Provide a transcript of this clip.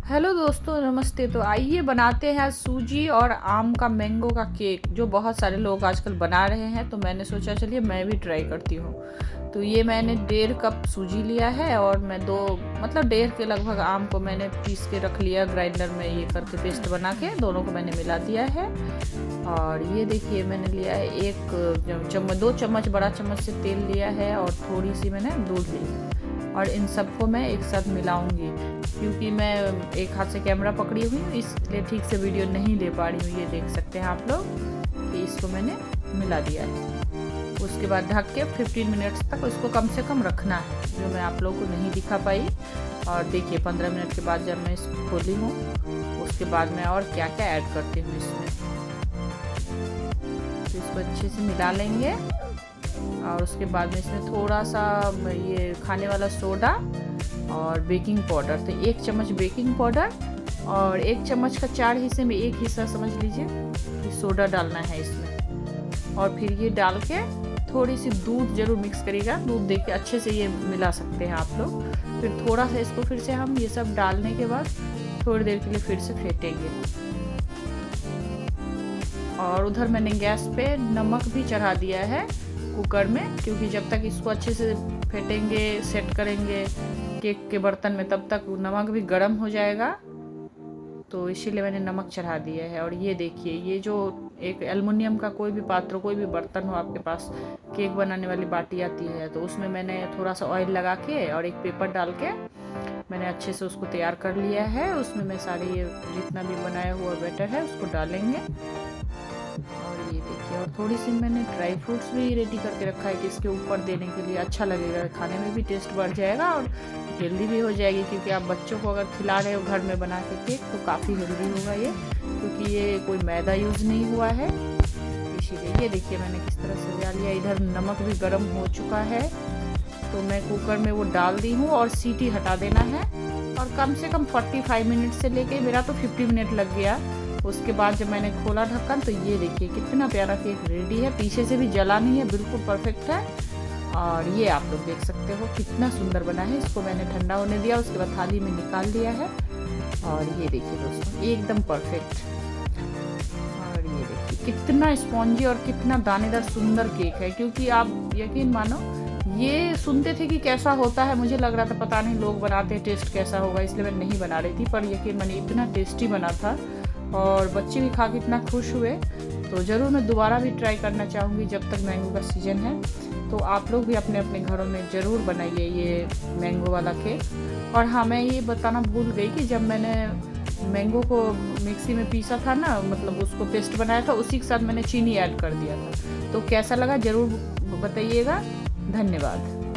Hello दोस्तों, नमस्ते। तो आइए बनाते हैं आज सूजी और आम का मैंगो का केक, जो बहुत सारे लोग आजकल बना रहे हैं। तो मैंने सोचा चलिए मैं भी ट्राई करती हूँ। तो ये मैंने 1.5 कप सूजी लिया है और मैं 1.5 के लगभग आम को मैंने पीस के रख लिया ग्राइंडर में, ये करके पेस्ट बना के दोनों को मैंने मिला दिया है। और ये देखिए मैंने लिया है 2 चम्मच बड़ा चम्मच से तेल लिया है और थोड़ी सी मैंने दूध ली है। और इन सबको मैं एक साथ मिलाऊंगी, क्योंकि मैं एक हाथ से कैमरा पकड़ी हुई हूँ, इसलिए ठीक से वीडियो नहीं ले पा रही हूँ। ये देख सकते हैं आप लोग कि इसको मैंने मिला दिया है। उसके बाद ढक के 15 मिनट्स तक इसको कम से कम रखना है, जो मैं आप लोगों को नहीं दिखा पाई। और देखिए 15 मिनट के बाद जब मैं इसको खोली हूँ, उसके बाद मैं और क्या क्या ऐड करती हूँ इसमें। तो इसको अच्छे से मिला लेंगे और उसके बाद में इसमें थोड़ा सा ये खाने वाला सोडा और बेकिंग पाउडर। तो 1 चम्मच बेकिंग पाउडर और 1 चम्मच का 4 हिस्से में 1 हिस्सा समझ लीजिए कि सोडा डालना है इसमें। और फिर ये डाल के थोड़ी सी दूध जरूर मिक्स करिएगा, दूध दे के अच्छे से ये मिला सकते हैं आप लोग। फिर थोड़ा सा इसको फिर से हम ये सब डालने के बाद थोड़ी देर के लिए फिर से फेंटेंगे। और उधर मैंने गैस पे नमक भी चढ़ा दिया है कुकर में, क्योंकि जब तक इसको अच्छे से फेंटेंगे, सेट करेंगे केक के बर्तन में, तब तक नमक भी गर्म हो जाएगा। तो इसीलिए मैंने नमक चढ़ा दिया है। और ये देखिए, ये जो एक एल्युमिनियम का कोई भी पात्र, कोई भी बर्तन हो आपके पास, केक बनाने वाली बाटी आती है, तो उसमें मैंने थोड़ा सा ऑयल लगा के और एक पेपर डाल के मैंने अच्छे से उसको तैयार कर लिया है। उसमें मैं सारे ये जितना भी बनाया हुआ बैटर है उसको डालेंगे। और ये देखिए, और थोड़ी सी मैंने ड्राई फ्रूट्स भी रेडी करके रखा है कि इसके ऊपर देने के लिए अच्छा लगेगा, खाने में भी टेस्ट बढ़ जाएगा और हेल्दी भी हो जाएगी। क्योंकि आप बच्चों को अगर खिला रहे हो घर में बना के केक, तो काफ़ी हेल्दी होगा ये, क्योंकि ये कोई मैदा यूज़ नहीं हुआ है। इसीलिए ये देखिए मैंने किस तरह सजा लिया। इधर नमक भी गर्म हो चुका है, तो मैं कुकर में वो डाल दी हूँ और सीटी हटा देना है। और कम से कम 45 मिनट से लेके मेरा तो 50 मिनट लग गया। उसके बाद जब मैंने खोला ढक्कन, तो ये देखिए कितना प्यारा केक रेडी है, पीछे से भी जला नहीं है, बिल्कुल परफेक्ट है। और ये आप लोग देख सकते हो कितना सुंदर बना है। इसको मैंने ठंडा होने दिया, उसके बाद थाली में निकाल लिया है। और ये देखिए दोस्तों, एकदम परफेक्ट। और ये देखिए कितना स्पॉन्जी और कितना दानेदार सुंदर केक है। क्योंकि आप यकीन मानो, ये सुनते थे कि कैसा होता है, मुझे लग रहा था पता नहीं लोग बनाते हैं टेस्ट कैसा होगा, इसलिए मैं नहीं बना रही थी। पर यकीन मानिए इतना टेस्टी बना था और बच्चे भी खा के इतना खुश हुए। तो ज़रूर मैं दोबारा भी ट्राई करना चाहूँगी जब तक मैंगो का सीज़न है। तो आप लोग भी अपने अपने घरों में ज़रूर बनाइए ये मैंगो वाला केक। और हाँ, मैं ये बताना भूल गई कि जब मैंने मैंगो को मिक्सी में पीसा था ना, मतलब उसको पेस्ट बनाया था, उसी के साथ मैंने चीनी ऐड कर दिया था। तो कैसा लगा ज़रूर बताइएगा। धन्यवाद।